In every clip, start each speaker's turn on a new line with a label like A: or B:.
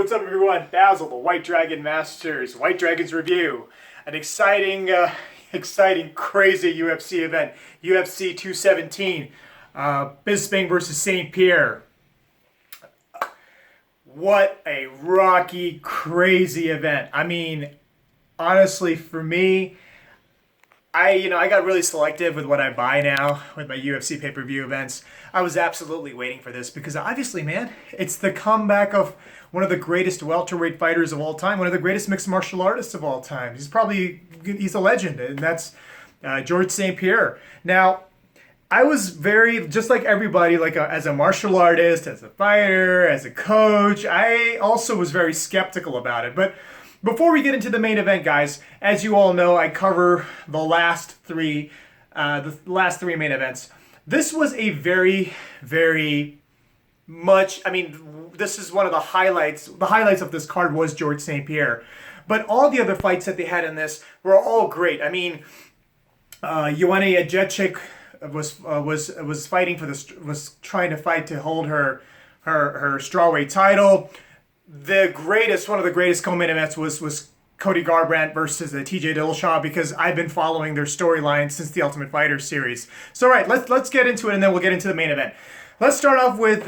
A: what's up everyone? Basil, the White Dragon Masters, White Dragons Review. An exciting, crazy UFC event. UFC 217, Bisping versus St-Pierre. What a rocky, crazy event. I mean, honestly, for me, I got really selective with what I buy now with my UFC pay-per-view events. I was absolutely waiting for this because obviously, man, it's the comeback of one of the greatest welterweight fighters of all time, one of the greatest mixed martial artists of all time. He's a legend, and that's George St-Pierre. Now, I was very, just like everybody, as a martial artist, as a fighter, as a coach, I also was very skeptical about it. But before we get into the main event, guys, as you all know, I cover the last three main events. This was a very, very much, this is one of the highlights. The highlights of this card was George St-Pierre. But all the other fights that they had in this were all great. I mean, Jedrzejczyk was fighting for was trying to fight to hold her strawweight title. One of the greatest co-main events was Cody Garbrandt versus TJ Dillashaw, because I've been following their storyline since the Ultimate Fighter series. So, all right, let's get into it, and then we'll get into the main event. Let's start off with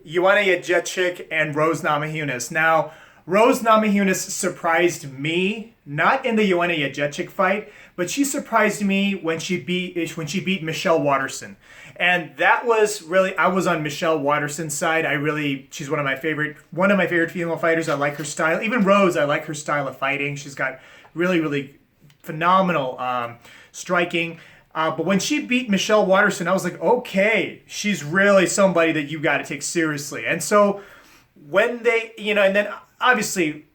A: Jedrzejczyk and Rose Namajunas. Now, Rose Namajunas surprised me, not in the Jedrzejczyk fight, but she surprised me when she beat Michelle Waterson. And that was really, I was on Michelle Waterson's side. She's one of my favorite female fighters. I like her style. Even Rose, I like her style of fighting. She's got really, really phenomenal striking. But when she beat Michelle Waterson, I was like, okay, she's really somebody that you got to take seriously. And so when they, and then obviously,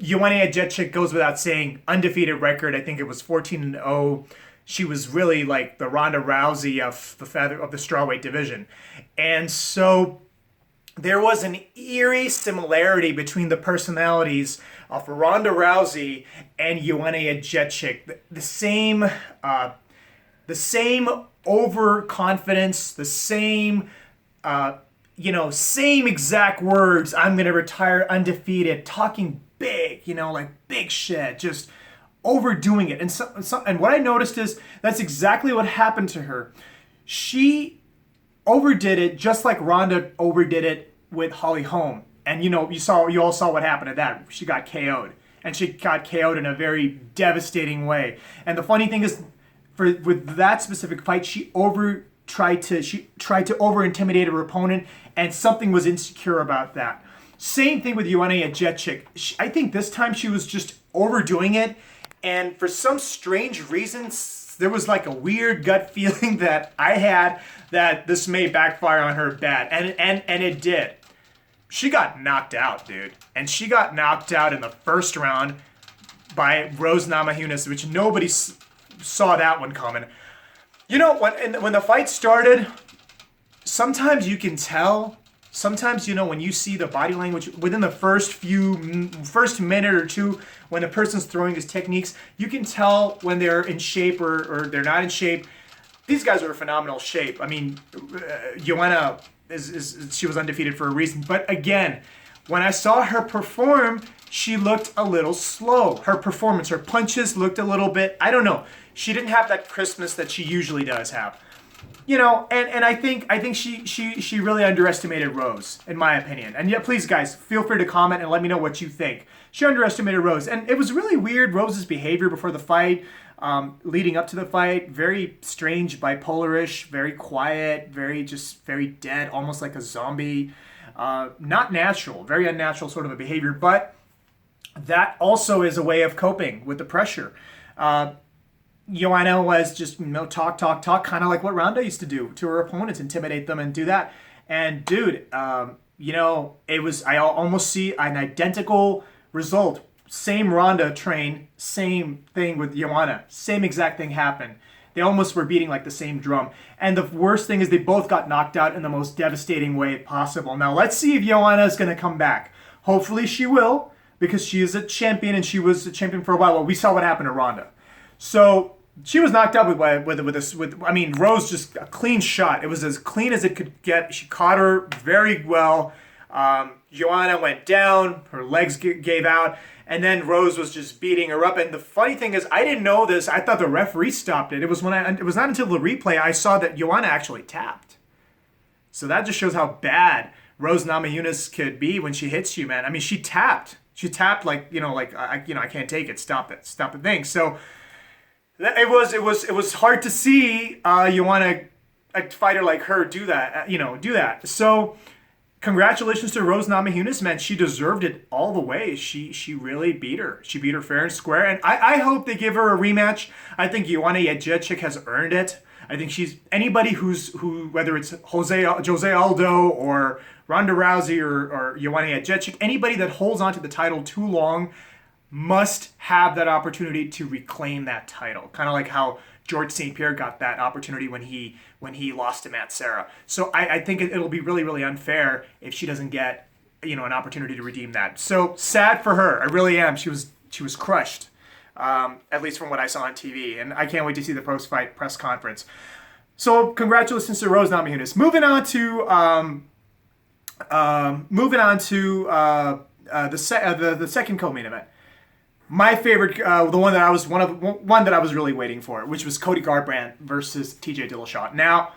A: Jedrzejczyk goes without saying, undefeated record. I think it was 14-0. She was really like the Ronda Rousey of the strawweight division. And so there was an eerie similarity between the personalities of Ronda Rousey and Jedrzejczyk. The same overconfidence, the same same exact words. I'm going to retire undefeated, talking big, like big shit, just overdoing it. And what I noticed is that's exactly what happened to her. She overdid it just like Ronda overdid it with Holly Holm. And you all saw what happened to that. She got KO'd. And she got KO'd in a very devastating way. And the funny thing is, with that specific fight, she tried to over intimidate her opponent, and something was insecure about that. Same thing with Jedrzejczyk. I think this time she was just overdoing it, and for some strange reason, there was like a weird gut feeling that I had that this may backfire on her bad, and it did. She got knocked out, dude, and she got knocked out in the first round by Rose Namajunas, which nobody saw that one coming. When the fight started, sometimes you can tell. Sometimes, when you see the body language within the first minute or two, when the person's throwing his techniques, you can tell when they're in shape or they're not in shape. These guys are in phenomenal shape. I mean, Joanna she was undefeated for a reason. But again, when I saw her perform, she looked a little slow. Her performance, her punches looked a little bit, I don't know. She didn't have that crispness that she usually does have. And I think she really underestimated Rose, in my opinion. And yeah, please guys, feel free to comment and let me know what you think. She underestimated Rose, and it was really weird, Rose's behavior before the fight, leading up to the fight. Very strange, bipolar-ish, very quiet, very dead, almost like a zombie. Not natural, very unnatural sort of a behavior, but that also is a way of coping with the pressure. Joanna was just, talk, kind of like what Ronda used to do to her opponents, intimidate them and do that. And dude, I almost see an identical result. Same Ronda train, same thing with Joanna. Same exact thing happened. They almost were beating like the same drum. And the worst thing is they both got knocked out in the most devastating way possible. Now let's see if Joanna is going to come back. Hopefully she will, because she is a champion and she was a champion for a while. Well, we saw what happened to Ronda. So she was knocked out with Rose, just a clean shot. It was as clean as it could get. She caught her very well. Joanna went down, her legs gave out, and then Rose was just beating her up. And the funny thing is, I didn't know this. I thought the referee stopped it. It was not until the replay I saw that Joanna actually tapped. So that just shows how bad Rose Namajunas could be when she hits you, man. I mean, she tapped. She tapped like, I can't take it. Stop the thing. So it was hard to see Joanna, a fighter like her, do that. So congratulations to Rose Namajunas, man. She deserved it all the way. She really beat her. She beat her fair and square. And I hope they give her a rematch. I think Joanna Jedrzejczyk has earned it. I think she's anybody who whether it's Jose Aldo or Ronda Rousey or Joanna Jedrzejczyk, anybody that holds onto the title too long must have that opportunity to reclaim that title. Kind of like how George St-Pierre got that opportunity when he lost to Matt Serra. So I think it'll be really, really unfair if she doesn't get an opportunity to redeem that. So sad for her. I really am. She was crushed. At least from what I saw on TV, and I can't wait to see the post-fight press conference. So, congratulations to Rose Namajunas. Moving on to the second co-main event. My favorite, the one that I was really waiting for, which was Cody Garbrandt versus TJ Dillashaw. Now,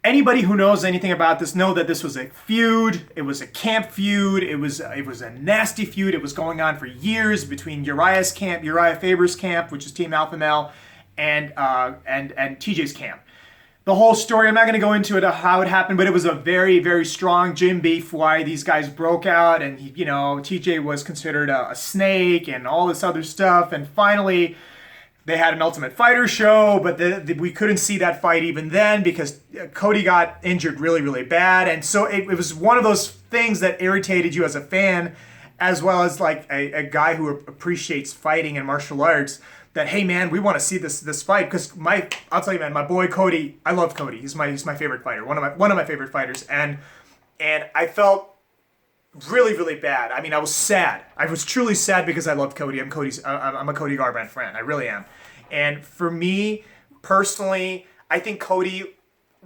A: anybody who knows anything about this know that this was a feud. It was a camp feud. It was a nasty feud. It was going on for years between Uriah Faber's camp, which is Team Alpha Male, and TJ's camp. The whole story, I'm not going to go into it how it happened, but it was a very, very strong gym beef why these guys broke out, and TJ was considered a snake and all this other stuff, and finally they had an Ultimate Fighter show, but we couldn't see that fight even then because Cody got injured really, really bad. And so it was one of those things that irritated you as a fan, as well as like a guy who appreciates fighting and martial arts, that, hey, man, we want to see this fight. Because I'll tell you, man, my boy Cody, I love Cody. He's my favorite fighter, one of my favorite fighters. And I felt really, really bad. I mean, I was sad. I was truly sad because I love Cody. I'm a Cody Garbrandt fan. I really am. And for me, personally, I think Cody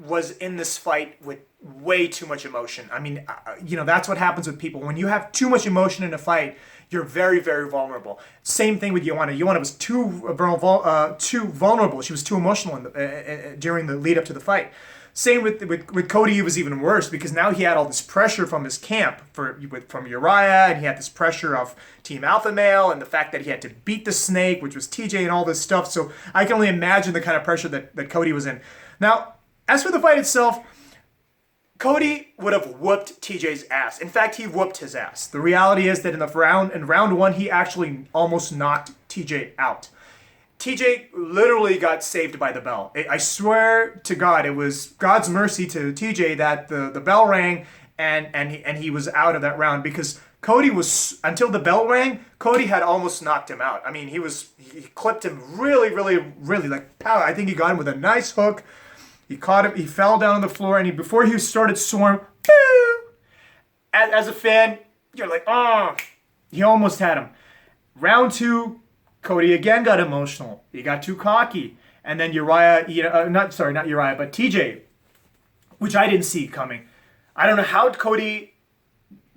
A: was in this fight with way too much emotion. I mean, that's what happens with people. When you have too much emotion in a fight, you're very, very vulnerable. Same thing with Joanna. Joanna was too vulnerable. She was too emotional during the lead up to the fight. Same with Cody, it was even worse because now he had all this pressure from his camp from Uriah, and he had this pressure of Team Alpha Male and the fact that he had to beat the Snake, which was TJ, and all this stuff. So I can only imagine the kind of pressure that Cody was in. Now, as for the fight itself, Cody would have whooped TJ's ass. In fact, he whooped his ass. The reality is that in round one, he actually almost knocked TJ out. TJ literally got saved by the bell. I swear to God, it was God's mercy to TJ that the bell rang and he was out of that round, because Cody was, until the bell rang, Cody had almost knocked him out. I mean, he clipped him really, really, really, like, pow. I think he got him with a nice hook. He caught him, he fell down on the floor, and before he started soaring, as a fan, you're like, oh, he almost had him. Round two, Cody again got emotional. He got too cocky. And then Uriah, not Uriah, but TJ, which I didn't see coming. I don't know how Cody,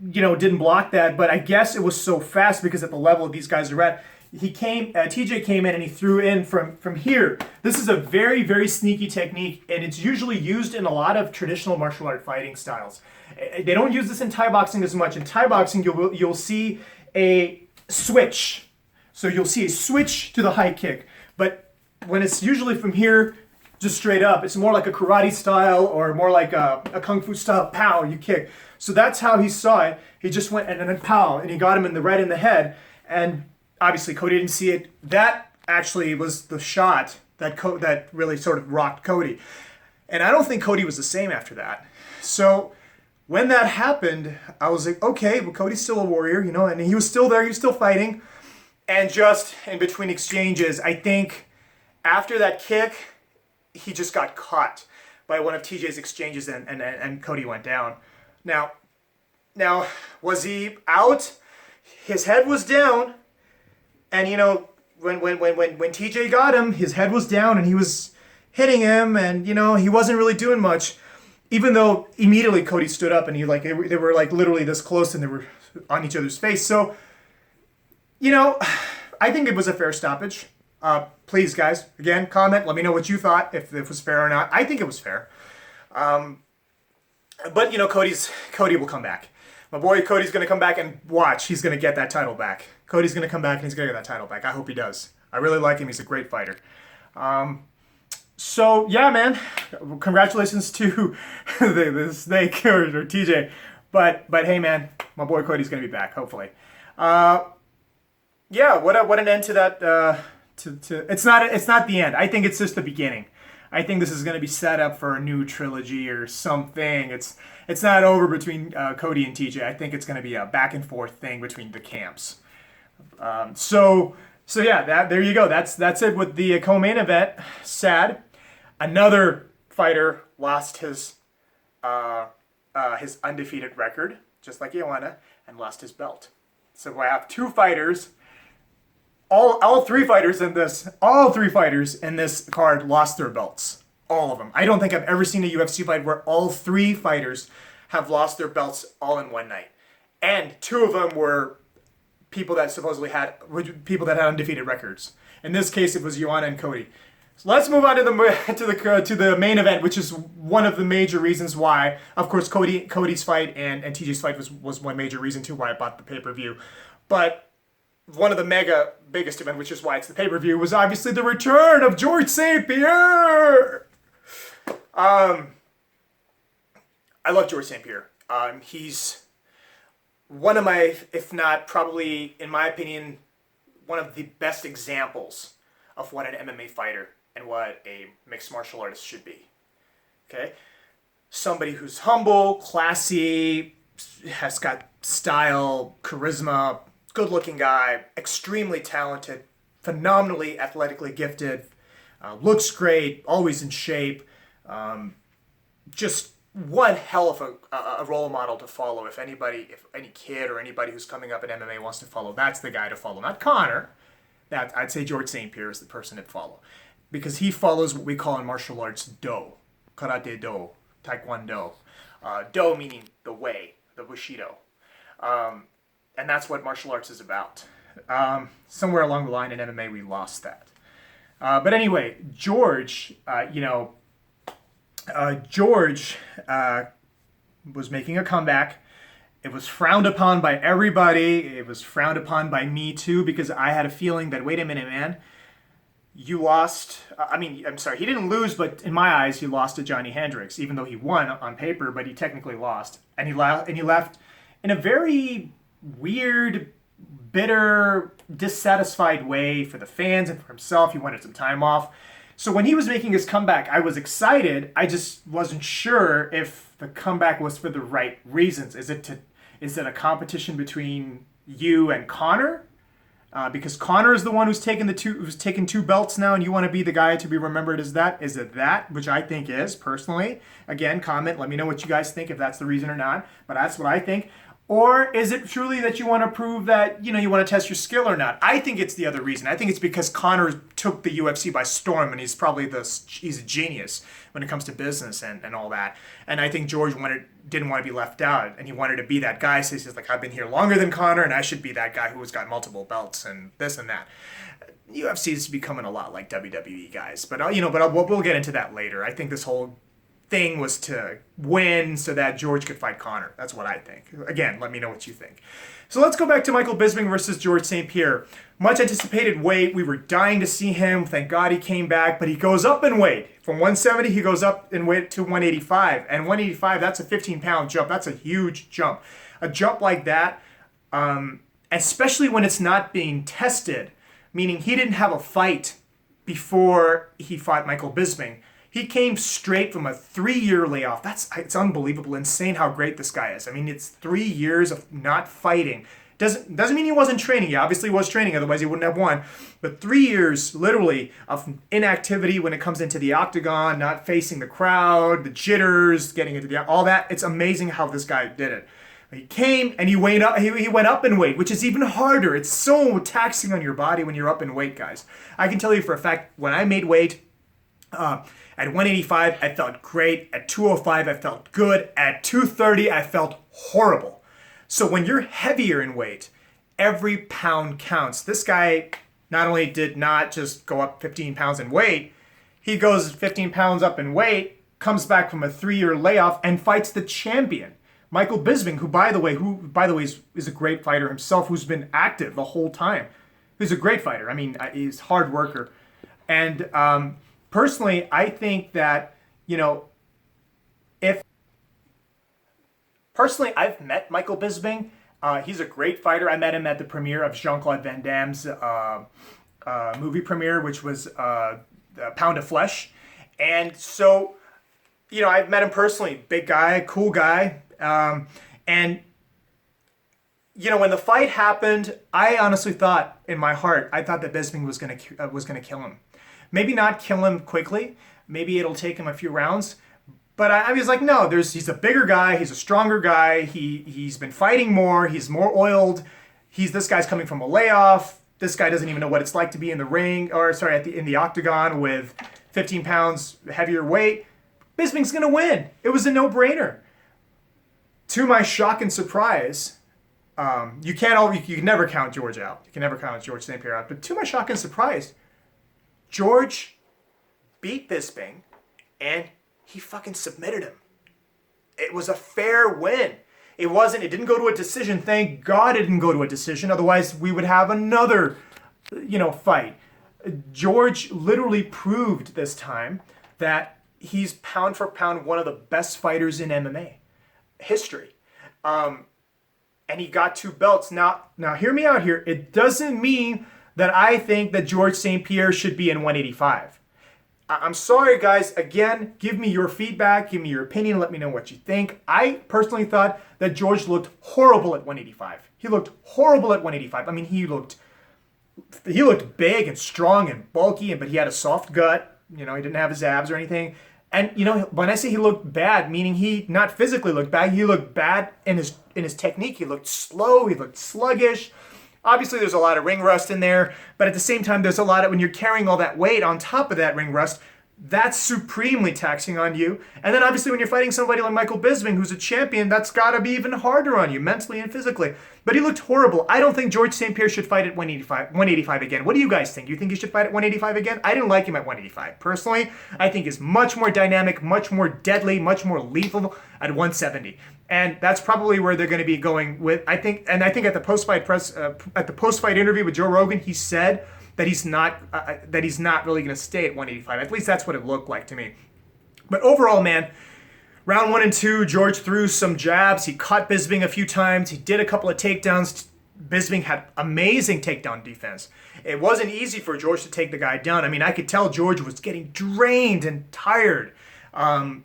A: didn't block that, but I guess it was so fast because at the level these guys are at, TJ came in and he threw in from here. This is a very, very sneaky technique, and it's usually used in a lot of traditional martial art fighting styles. They don't use this in Thai boxing as much. In Thai boxing, you'll see a switch. So you'll see a switch to the high kick. But when it's usually from here, just straight up, it's more like a karate style or more like a kung fu style, pow, you kick. So that's how he saw it. He just went and then pow, and he got him right in the head. And obviously, Cody didn't see it. That actually was the shot that really sort of rocked Cody. And I don't think Cody was the same after that. So when that happened, I was like, okay, well, Cody's still a warrior, and he was still there. He was still fighting. And just in between exchanges, I think after that kick, he just got caught by one of TJ's exchanges, and Cody went down. Now, was he out? His head was down. And when TJ got him, his head was down and he was hitting him, and he wasn't really doing much. even though immediately Cody stood up and they were like literally this close and they were on each other's face. So, I think it was a fair stoppage. Please, guys, again, comment. Let me know what you thought, if it was fair or not. I think it was fair. But Cody will come back. My boy Cody's going to come back, and watch, he's going to get that title back. Cody's going to come back and he's going to get that title back. I hope he does. I really like him. He's a great fighter. So, yeah, man. Congratulations to the Snake or TJ. But hey, man, my boy Cody's going to be back, hopefully. Yeah, what an end to that. It's not the end. I think it's just the beginning. I think this is going to be set up for a new trilogy or something. It's not over between Cody and TJ. I think it's going to be a back and forth thing between the camps. So yeah, there you go. That's it with the co-main event. Sad. Another fighter lost his undefeated record, just like Joanna, and lost his belt. So I have two fighters. All three fighters in this card lost their belts. All of them. I don't think I've ever seen a UFC fight where all three fighters have lost their belts all in one night. And two of them were people that had undefeated records. In this case, it was Joanna and Cody. So let's move on to the main event, which is one of the major reasons why, of course, Cody's fight and TJ's fight was one major reason too why I bought the pay-per-view. But one of the biggest event, which is why it's the pay-per-view, was obviously the return of George St-Pierre. I love George St-Pierre. He's one of my, if not probably, in my opinion, one of the best examples of what an MMA fighter and what a mixed martial artist should be. Okay? Somebody who's humble, classy, has got style, charisma, good-looking guy, extremely talented, phenomenally athletically gifted, looks great, always in shape. Just one hell of a role model to follow. If any kid or anybody who's coming up in MMA wants to follow, that's the guy to follow. Not Conor. I'd say George St-Pierre is the person to follow. Because he follows what we call in martial arts Do. Karate Do. Taekwondo. Do meaning the way, the Bushido. And that's what martial arts is about. Somewhere along the line in MMA, we lost that. But anyway, George, George was making a comeback. It was frowned upon by everybody. It was frowned upon by me too, because I had a feeling that, wait a minute, man, you lost. I'm sorry, he didn't lose, but in my eyes, he lost to Johnny Hendricks, even though he won on paper, but he technically lost. And he left in a very weird, bitter, dissatisfied way for the fans and for himself. He wanted some time off. So when he was making his comeback, I was excited. I just wasn't sure if the comeback was for the right reasons. Is it a competition between you and Conor? Because Conor is the one who's taken two belts now, and you want to be the guy to be remembered as that? Is it that? Which I think is, personally. Again, comment. Let me know what you guys think, if that's the reason or not. But that's what I think. Or is it truly that you want to prove that, you want to test your skill or not? I think it's the other reason. I think it's because Conor took the UFC by storm, and he's a genius when it comes to business and all that. And I think George didn't want to be left out, and he wanted to be that guy. So he's like, I've been here longer than Conor, and I should be that guy who has got multiple belts and this and that. UFC is becoming a lot like WWE, guys. But we'll get into that later. I think this whole thing was to win so that George could fight Conor. That's what I think. Again, let me know what you think. So let's go back to Michael Bisping versus George St-Pierre. Much anticipated weight. We were dying to see him. Thank God he came back, but he goes up in weight. From 170, he goes up in weight to 185. And 185, that's a 15-pound jump. That's a huge jump. A jump like that, especially when it's not being tested, meaning he didn't have a fight before he fought Michael Bisping. He came straight from a 3-year layoff. It's unbelievable, insane how great this guy is. I mean, it's 3 years of not fighting. Doesn't mean he wasn't training. He obviously was training, otherwise he wouldn't have won. But 3 years, literally, of inactivity when it comes into the octagon, not facing the crowd, the jitters, getting into all that. It's amazing how this guy did it. He came and he went up in weight, which is even harder. It's so taxing on your body when you're up in weight, guys. I can tell you for a fact, when I made weight, At 185, I felt great. At 205, I felt good. At 230, I felt horrible. So when you're heavier in weight, every pound counts. This guy not only did not just go up 15 pounds in weight, he goes 15 pounds up in weight, comes back from a 3-year layoff, and fights the champion, Michael Bisping, who by the way is a great fighter himself, who's been active the whole time. He's a great fighter. I mean, he's a hard worker. And personally, I think that, I've met Michael Bisping. He's a great fighter. I met him at the premiere of Jean-Claude Van Damme's movie premiere, which was Pound of Flesh. And so, I've met him personally. Big guy, cool guy. And when the fight happened, I honestly thought in my heart, I thought that Bisping was gonna kill him. Maybe not kill him quickly. Maybe it'll take him a few rounds. But I was like, no, he's a bigger guy. He's a stronger guy. He's been fighting more. He's more oiled. This guy's coming from a layoff. This guy doesn't even know what it's like to be in the ring, in the octagon with 15 pounds heavier weight. Bisping's gonna win. It was a no-brainer. To my shock and surprise, you can never count George out. You can never count George St-Pierre out. But to my shock and surprise, George beat Bisping, and he fucking submitted him. It was a fair win. It didn't go to a decision. Thank God it didn't go to a decision. Otherwise, we would have another, fight. George literally proved this time that he's pound for pound one of the best fighters in MMA history. And he got 2 belts. Now hear me out here. It doesn't mean that I think that George St-Pierre should be in 185. I'm sorry, guys. Again, give me your feedback. Give me your opinion. Let me know what you think. I personally thought that George looked horrible at 185. He looked horrible at 185. I mean, he looked big and strong and bulky, but he had a soft gut. He didn't have his abs or anything. And, when I say he looked bad, meaning he not physically looked bad, he looked bad in his technique. He looked slow. He looked sluggish. Obviously, there's a lot of ring rust in there, but at the same time, there's a lot of, when you're carrying all that weight on top of that ring rust, that's supremely taxing on you. And then obviously when you're fighting somebody like Michael Bisping, who's a champion, that's got to be even harder on you, mentally and physically. But he looked horrible. I don't think George St-Pierre should fight at 185 again. What do you guys think? You think he should fight at 185 again? I didn't like him at 185. Personally, I think he's much more dynamic, much more deadly, much more lethal at 170. And that's probably where they're going to be going with, I think at the post-fight interview with Joe Rogan, he said that he's not really going to stay at 185. At least that's what it looked like to me. But overall, man, round 1 and 2, George threw some jabs. He caught Bisping a few times. He did a couple of takedowns. Bisping had amazing takedown defense. It wasn't easy for George to take the guy down. I mean, I could tell George was getting drained and tired. But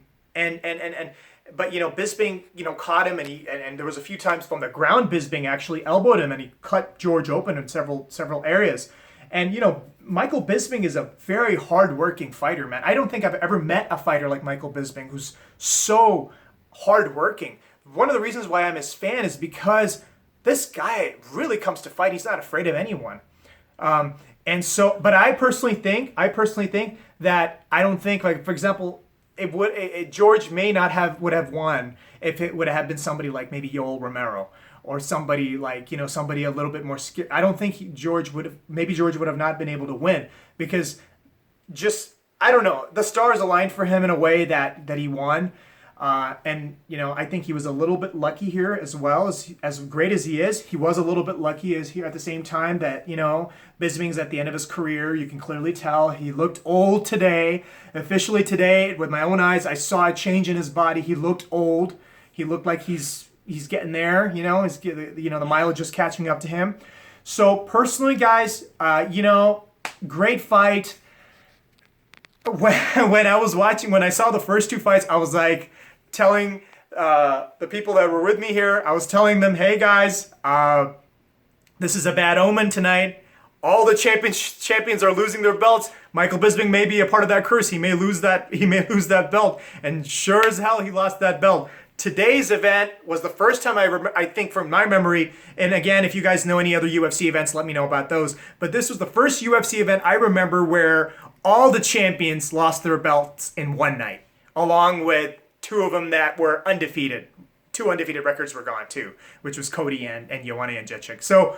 A: Bisping, caught him, and there was a few times from the ground Bisping actually elbowed him, and he cut George open in several areas. And Michael Bisping is a very hard-working fighter, man. I don't think I've ever met a fighter like Michael Bisping who's so hard-working. One of the reasons why I'm his fan is because this guy really comes to fight. He's not afraid of anyone. But I personally think that I don't think, like, for example, George may not would have won if it would have been somebody like maybe Yoel Romero or somebody like, somebody a little bit more skilled. I don't think George would have not been able to win because I don't know, the stars aligned for him in a way that he won. I think he was a little bit lucky here as well. As great as he is, he was a little bit lucky as here at the same time that, Bisping's at the end of his career. You can clearly tell he looked old today. Officially today, with my own eyes, I saw a change in his body. He looked old. He looked like he's getting there, the mileage is catching up to him. So personally, guys, great fight. When I saw the first 2 fights, I was like telling the people that were with me here, I was telling them, hey guys, this is a bad omen tonight. All the champions are losing their belts. Michael Bisping may be a part of that curse. He may lose that belt. And sure as hell, he lost that belt. Today's event was the first time I think from my memory, and again, if you guys know any other UFC events, let me know about those. But this was the first UFC event I remember where all the champions lost their belts in one night, along with two of them that were undefeated. Two undefeated records were gone too, which was Cody and Joanna Jedrzejczyk. So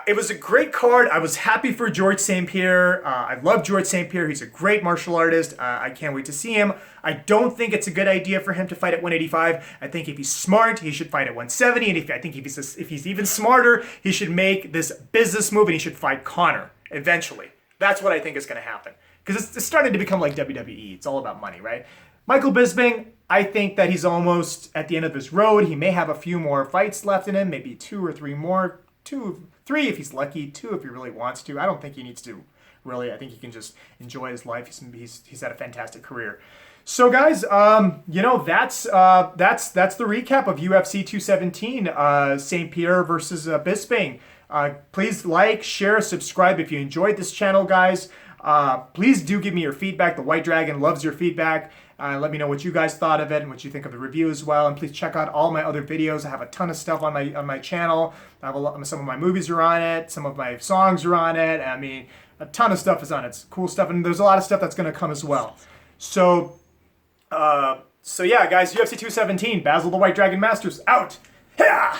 A: it was a great card. I was happy for George St-Pierre. I love George St-Pierre. He's a great martial artist. I can't wait to see him. I don't think it's a good idea for him to fight at 185. I think if he's smart, he should fight at 170. And I think if he's even smarter, he should make this business move and he should fight Conor eventually. That's what I think is going to happen. Because it's starting to become like WWE. It's all about money, right? Michael Bisping, I think that he's almost at the end of his road. He may have a few more fights left in him, maybe 2 or 3 more. 2, 3 if he's lucky, 2 if he really wants to. I don't think he needs to, really. I think he can just enjoy his life. He's had a fantastic career. So guys, you know, that's the recap of UFC 217, St-Pierre versus Bisping. Please like, share, subscribe if you enjoyed this channel, guys. Please do give me your feedback. The White Dragon loves your feedback. Let me know what you guys thought of it and what you think of the review as well. And please check out all my other videos. I have a ton of stuff on my channel. I have some of my movies are on it. Some of my songs are on it. I mean, a ton of stuff is on it. It's cool stuff, and there's a lot of stuff that's going to come as well. So yeah, guys, UFC 217, Basil the White Dragon Masters out. Yeah.